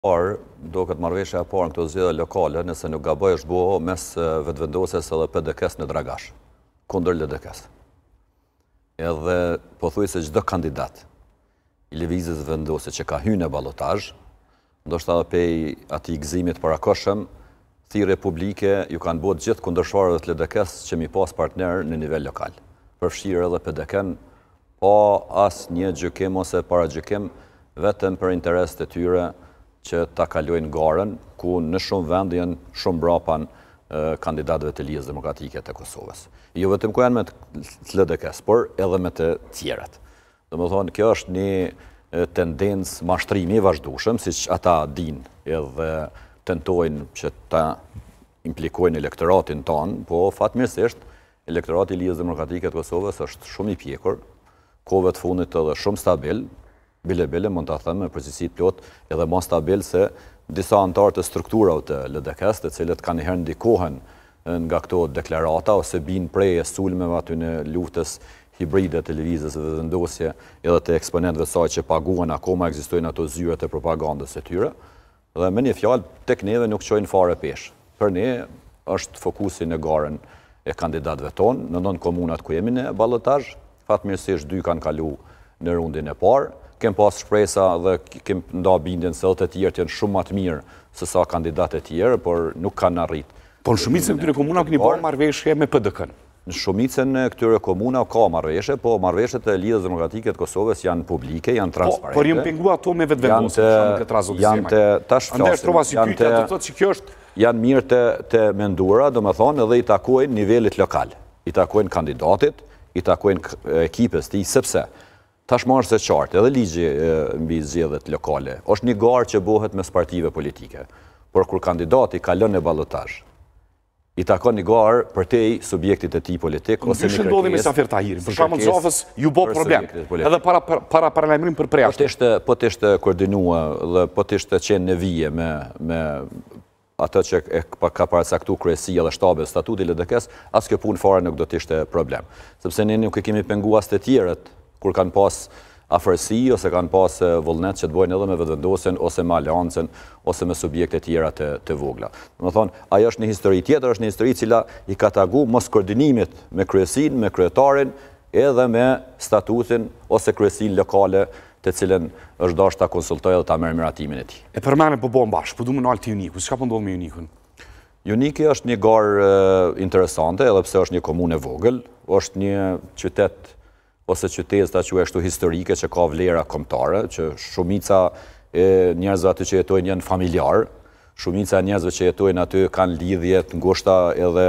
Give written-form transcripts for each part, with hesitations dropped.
Por, do këtë marrëveshja e parë në këto zgjedhje lokale, nëse nuk gaboj, është bëu mes vetëvendosjes edhe PDK-s në Dragash, kundër LDK-s. Edhe pothuajse çdo kandidat i lëvizjes vendosje që ka hyrë në ballotazh, ndoshta edhe pej atij gëzimit parakohshëm, thirrje publike ju kanë bërë gjithë kundërshtarëve të LDK-s që mi pas partner në nivel lokal. Përfshirë edhe PDK-n, pa asnjë gjykim ose paragjykim, vetëm për interesat e tyre që ta kalojnë garën, ku në shumë vende janë shumë mbrapa kandidatëve të Lidhjes Demokratike të Kosovës. Jo vetëm ku janë me të LDK-s, por edhe me të tjerat. Domethënë, kjo është një tendencë mashtrimi i vazhdueshëm, siç ata dinë edhe tentojnë që ta implikojnë elektoratin tonë, po fatmirësisht elektorati i Lidhjes Demokratike të Kosovës është shumë i pjekur, kohëve të fundit edhe shumë stabil, bile mund ta them me përgjegjësi plot, edhe më stabil se disa anëtarë të strukturave të LDK-s, të cilët kanë herë ndikohen nga këto deklarata ose bin prej sulmeve aty në luftës hibride të lëvizjes dhe vendosje, edhe të eksponentëve të saj që paguhen akoma ekzistojnë ato zyrat e propagandës së tyre. Dhe me një fjalë, tek neve nuk çojnë fare peshë. Për ne është fokusi në garën e kandidatëve tonë, në 9 komunat ku jemi në ballotazh, fatmirësisht 2 kanë kalu në rundin e parë. Kem pas shpresa dhe kem nda bindjen se të tjerë janë shumë më të mirë se sa kandidatë të tjerë, por nuk kanë arritë. Po në shumicën e këtyre komunave keni bërë marrëveshje me PDK-n. Në shumicën e këtyre komunave ka marrëveshje, po marrëveshjet e Lidhjes Demokratike të Kosovës janë publike, janë transparente. Por janë penguar ato me vetvendosje në këtë rast. Janë mirë të menduara, domethënë edhe i takojnë nivelit lokal, i takojnë kandidatit, i takojnë ekipes të tij, sepse tashmë është e qartë, edhe ligji mbi zgjedhjet lokale është një garë që bëhet mes partive politike. Por kur kandidati kalon në ballotazh, i takon një garë për te subjektit e tij politik ose një ndodhi me Safir Tahirin. Për shkakun Zofës ju bë problem. Edhe para paralajmërim për prejashtë. Po të ishte koordinuar dhe po të ishte qenë në vije me atë që ka paracaktuar kryesia dhe shtabi statuti i LDK-s, as kjo punë fare nuk do të ishte problem. Sepse ne nuk e kemi penguar as të tjerët kur kanë pas afërsi ose kanë pas vullnet që të bojnë edhe me vetëvendosjen ose me aleancën ose me subjekte tjera të vogla. Domethënë, ajo është një histori tjetër, është një histori cila i ka tagu mos koordinimit me kryesinë, me kryetarin, edhe me statutin ose kryesinë lokale të cilën është dashur ta konsultojë dhe ta merr miratimin e tij. E përmendën po bëhen bashkë, po duam në alti Uniku. Çka po ndodh me Unikun? Uniki është një garë interesante, edhe pse është një komunë e vogël, është një qytet ose qytet ta quaj ashtu historike që ka vlera kombëtare, që shumica e njerëzve aty që jetojnë janë familjar, shumica e njerëzve që jetojnë aty kanë lidhje të ngushta edhe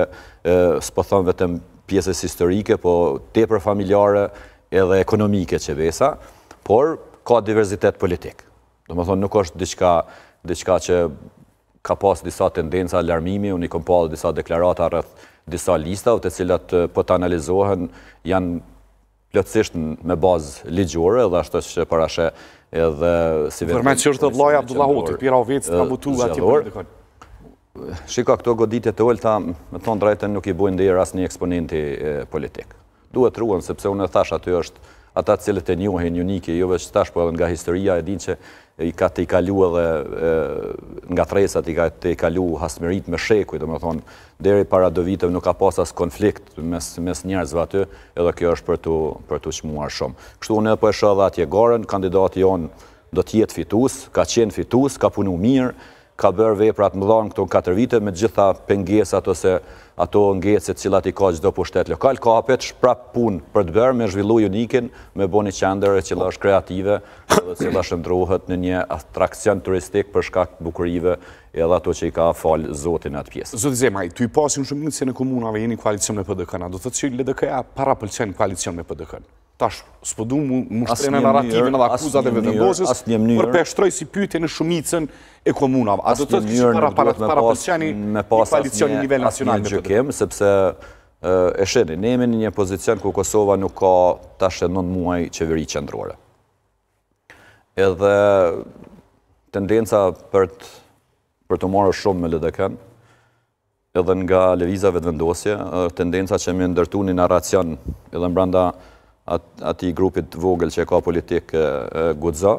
s'po them vetëm pjesës historike, po tepër familjare edhe ekonomike që vesa, por ka diverzitet politik. Domethënë nuk është diçka që ka pas disa tendenca alarmimi, unë i kam pasur disa deklarata rreth disa listave të cilat po të analizohen janë plotësisht me bazë ligjore dhe ashtu që parashe edhe si vetë. Përmend që është vllai Abdullah Hoti, Pira Ovec ka votuar aty për PDK. Shiko, këto goditje të ulta, me thonë drejtën, nuk i bojnë nderë asnjë eksponenti politik. Duhet ruhen sepse unë e thash aty është ata të cilët e njohin Uniki, jo vetëm tash, por edhe nga historia e dinë që i ka të i kalu edhe nga thresat i ka të i kalu hasmerit me shekuj, domethënë deri para do viteve nuk ka pas as konflikt mes njerëzve aty, edhe kjo është për tu çmuar shumë. Kështu unë po e shoh edhe atje garën, kandidati jon do të jetë fitues, ka qenë fitues, ka punu mirë, ka bërë vepra të mëdha këto 4 vite me të gjitha pengesat ose ato ngecet cilat i ka çdo pushtet lokal, ka hapet prap punë për të bërë me zhvillu Unikin, me boni qendër e cila është kreative dhe cila shndrohet në një atrakcion turistik për shkak të bukurive edhe ato që i ka fal Zotin atë pjesë. Zoti Zemaj, ty i pasin shumë se në komunave jeni koalicion me PDK-n, do të thotë që LDK-ja para pëlqen koalicion me PDK-n. Tash, s'po du mu shtrejnë narrativin edhe akuzat e vetëvendosjes, për peshtroj si pyetje në shumicën e komunave. A do të thotë që para pëlqeni një koalicion në nivel nacional me PDK? Sepse e sheni, ne jemi në një pozicion ku Kosova nuk ka tash 9 muaj qeveri qendrore. Edhe tendenca për të marrë shumë me LDK-n, edhe nga lëviza vetëvendosje, tendenca që me ndërtu një narracion edhe mbranda ati grupit vogël që ka politik guxo,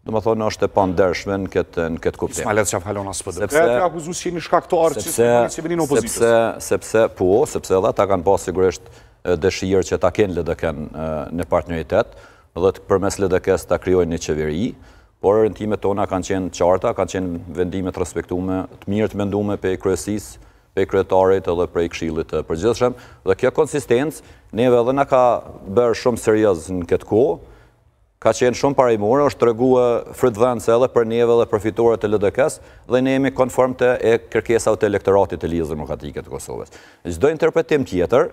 Do më thonë është e pandershme në këtë kuptim. Ismailet Qafhalon as PD. E akuzu si jeni shkaktarë që veni në opozitës. Sepse edhe ta kanë pas sigurisht dëshirë që ta kenë LDK në partneritet dhe përmes LDK-s ta krijojnë një qeveri, por rëntimet tona kanë qenë qarta, kanë qenë vendimet respektume, të mirë të mendume pe kryesisë, pe kryetarit edhe prej këshillit të përgjithshëm, dhe kjo konsistencë neve edhe na ka bërë shumë serioz në këtë kohë, ka qenë shumë parajmore, është të regua frytdhënëse edhe për neve dhe për fituarët të LDK-s dhe ne jemi konform të kërkesave të elektoratit të Lidhjes Demokratike të Kosovës. Çdo interpretim tjetër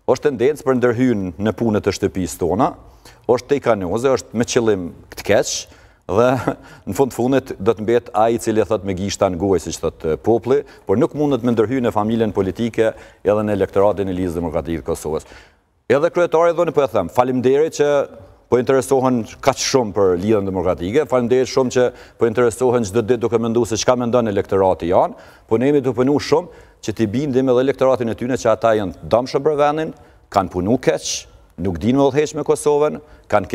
është tendencë për ndërhyrje në punët e shtëpisë tona, është tejkanoze, është me qëllim të keq dhe në fundit do të mbetë ai i cili thot me gishta në gojë, siç thot populli, por nuk mundet me ndërhyrje në familjen politike edhe në elektoratin e Lidhjes Demokratike të Kosovës. Edhe kryetari dhoni po e them, faleminderit që po interesohen kaq shumë për Lidhjen Demokratike, faleminderit shumë që po interesohen çdo ditë duke menduar se çka mendon elektorati janë, po ne jemi të punu shumë që t'i bindim edhe elektoratin e tyre që ata janë dëmshëm për vendin, kanë punu keq, nuk dinë me udhëheq me Kosovën, kanë